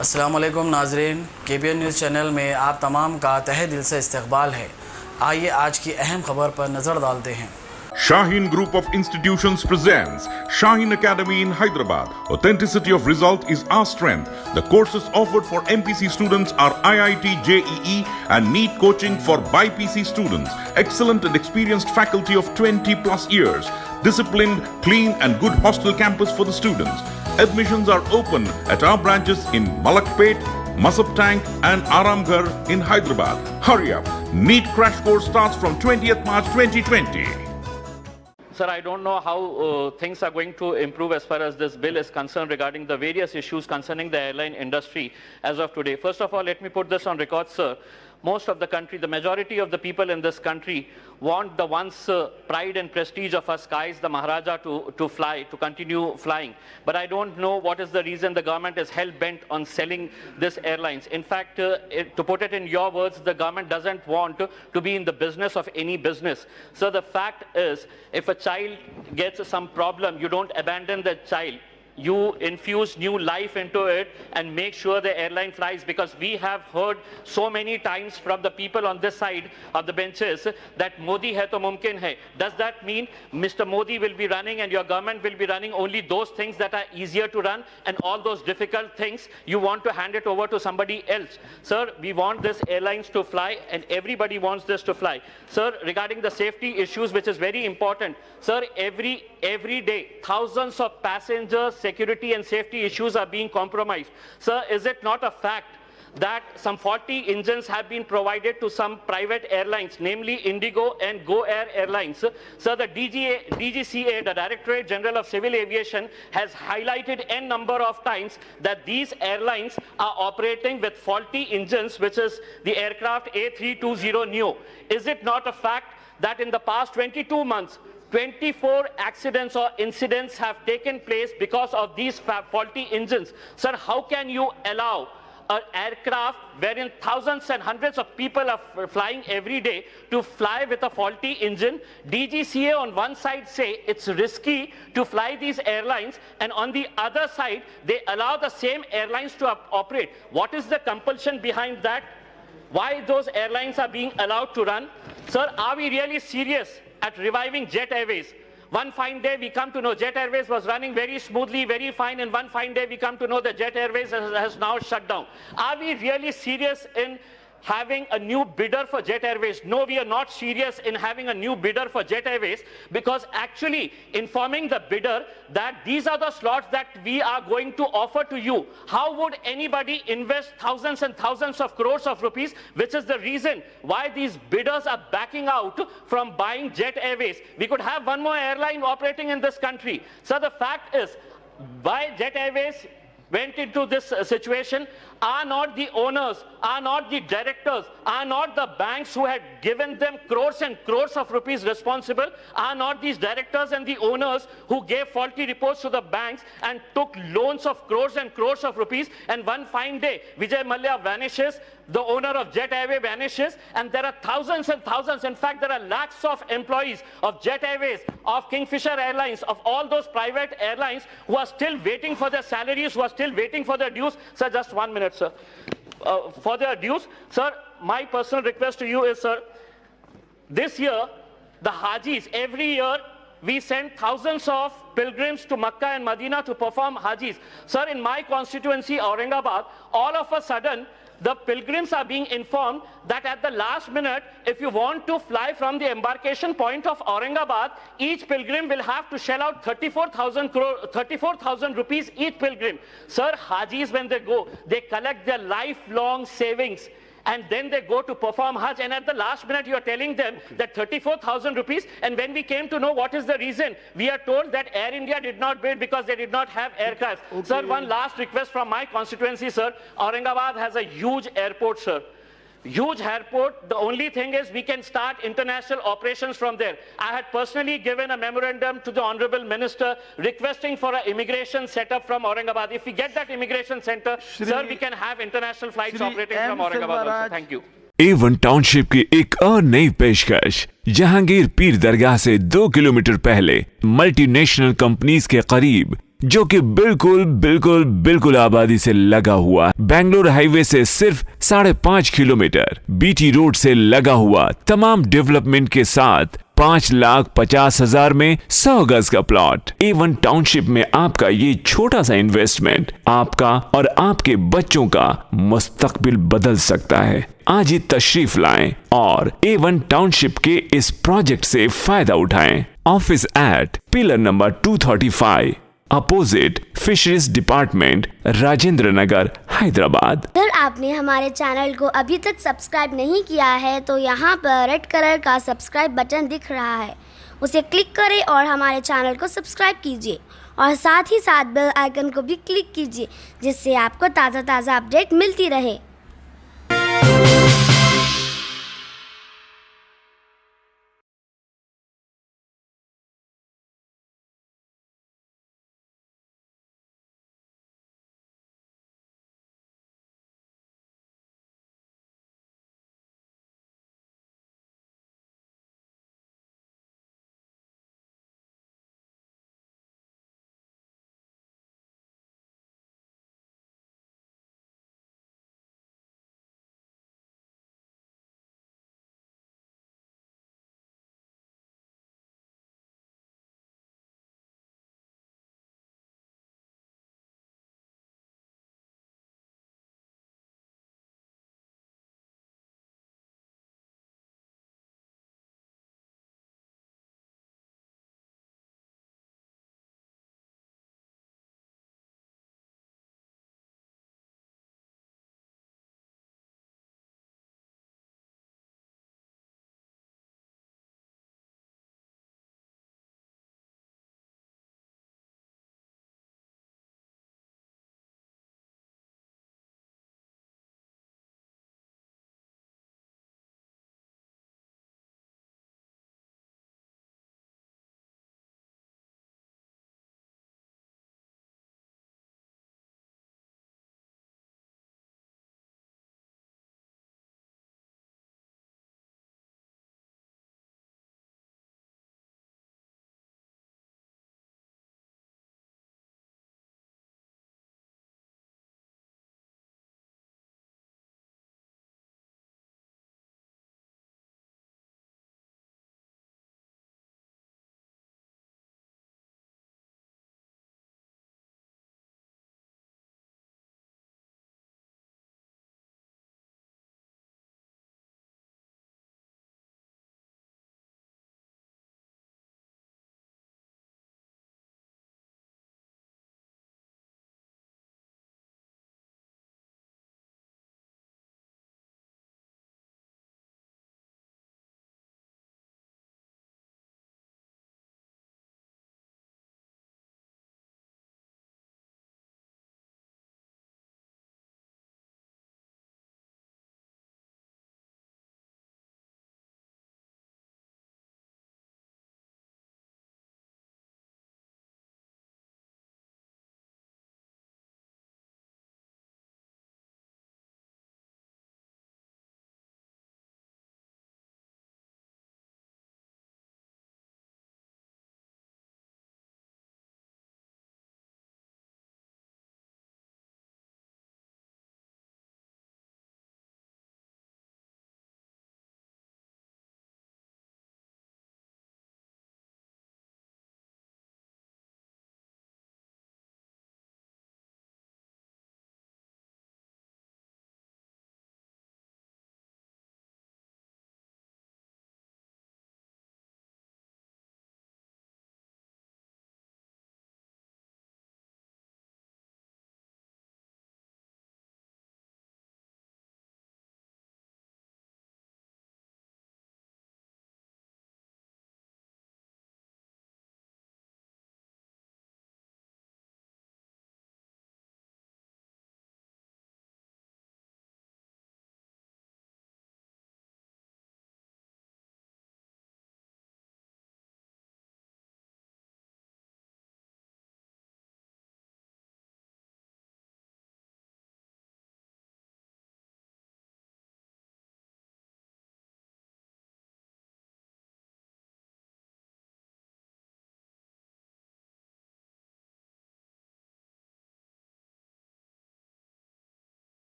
अस्सलामुअलैकुम नाजरीन, KBN news channel में आप तमाम का तहे दिल से इस्तकबाल है। आइए आज की अहम खबर पर नज़र डालते हैं। Shaheen Group of Institutions presents Shaheen Academy in Hyderabad. Authenticity of result is our strength. The courses offered for MPC students are IIT, JEE and NEET coaching for BIPC students. Excellent and experienced faculty of 20 plus years. Disciplined, clean and good hostel campus for the students. Admissions are open at our branches in Malakpet, Masab Tank and Aramghar in Hyderabad. Hurry up. NEET crash course starts from 20th March 2020. Sir, I don't know how things are going to improve as far as this bill is concerned regarding the various issues concerning the airline industry as of today. First of all, let me put this on record, sir. Most of the country, the majority of the people in this country want the once pride and prestige of our skies, the Maharaja, to fly, to continue flying. But I don't know what is the reason the government is hell-bent on selling this airlines. In fact, to put it in your words, the government doesn't want to be in the business of any business. So the fact is, if a child gets some problem, you don't abandon that child. You infuse new life into it and make sure the airline flies, because we have heard so many times from the people on this side of the benches that Modi hai to mumkin hai. Does that mean Mr. Modi will be running and your government will be running only those things that are easier to run, and all those difficult things you want to hand it over to somebody else? Sir, we want this airlines to fly and everybody wants this to fly. Sir, regarding the safety issues, which is very important, sir, every day thousands of passengers, security and safety issues are being compromised. Sir, is it not a fact that some 40 engines have been provided to some private airlines, namely Indigo and Go Air Airlines? Sir, the DGCA, the Directorate General of Civil Aviation, has highlighted n number of times that these airlines are operating with faulty engines, which is the aircraft A320 Neo. Is it not a fact that in the past 22 months, 24 accidents or incidents have taken place because of these faulty engines? Sir, how can you allow an aircraft wherein thousands and hundreds of people are flying every day to fly with a faulty engine? DGCA on one side say it's risky to fly these airlines, and on the other side they allow the same airlines to operate. What is the compulsion behind that? Why those airlines are being allowed to run? Sir, are we really serious at reviving Jet Airways? One fine day we come to know Jet Airways was running very smoothly, very fine, and one fine day we come to know that Jet Airways has now shut down. Are we really serious in having a new bidder for Jet Airways? No, we are not serious in having a new bidder for Jet Airways, because actually informing the bidder that these are the slots that we are going to offer to you. How would anybody invest thousands and thousands of crores of rupees, which is the reason why these bidders are backing out from buying Jet Airways? We could have one more airline operating in this country. So the fact is, why Jet Airways went into this situation are not the owners, are not the directors, are not the banks who had given them crores and crores of rupees responsible, are not these directors and the owners who gave faulty reports to the banks and took loans of crores and crores of rupees, and one fine day Vijay Mallya vanishes, the owner of Jet Airways vanishes, and there are thousands and thousands, in fact there are lakhs of employees of Jet Airways, of Kingfisher Airlines, of all those private airlines who are still waiting for their salaries, who are still waiting for their dues. Sir, just 1 minute, sir. For their dues, sir, my personal request to you is, sir, this year, the Hajis, every year, we send thousands of pilgrims to Makkah and Medina to perform Hajis. Sir, in my constituency, Aurangabad, all of a sudden, the pilgrims are being informed that at the last minute, if you want to fly from the embarkation point of Aurangabad, each pilgrim will have to shell out 34,000 rupees each pilgrim. Sir, Hajis, when they go, they collect their lifelong savings, and then they go to perform Hajj, and at the last minute you are telling them that 34,000 rupees, and when we came to know what is the reason, we are told that Air India did not bid because they did not have aircraft. Okay. Sir, one last request from my constituency, sir. Aurangabad has a huge airport, sir. Huge airport. The only thing is we can start international operations from there. I had personally given a memorandum to the Honorable Minister requesting for an immigration setup from Aurangabad. If we get that immigration center, sir, we can have international flights operating from Aurangabad also. Thank you. Avon township की एक और नई पेशकश। जहांगीर पीर दरगाह से 2 kilometre पहले multinational companies के करीब जो कि बिल्कुल बिल्कुल बिल्कुल आबादी से लगा हुआ, बेंगलोर हाईवे से सिर्फ 5.5 किलोमीटर, बीटी रोड से लगा हुआ, तमाम डेवलपमेंट के साथ 5,50,000 में 100 गज का प्लॉट। A1 टाउनशिप में आपका ये छोटा सा इन्वेस्टमेंट आपका और आपके बच्चों का मुस्तकबिल बदल सकता है। आज ही तशरीफ लाएं और A1 टाउनशिप के इस प्रोजेक्ट से फायदा उठाएं। Office at pillar number 235 opposite fisheries department, Rajendra Nagar, Hyderabad. अगर आपने हमारे चैनल को अभी तक सब्सक्राइब नहीं किया है तो यहाँ पर रेड कलर का सब्सक्राइब बटन दिख रहा है, उसे क्लिक करें और हमारे चैनल को सब्सक्राइब कीजिए और साथ ही साथ बेल आइकन को भी क्लिक कीजिए, जिससे आपको ताज़ा अपडेट मिलती रहे।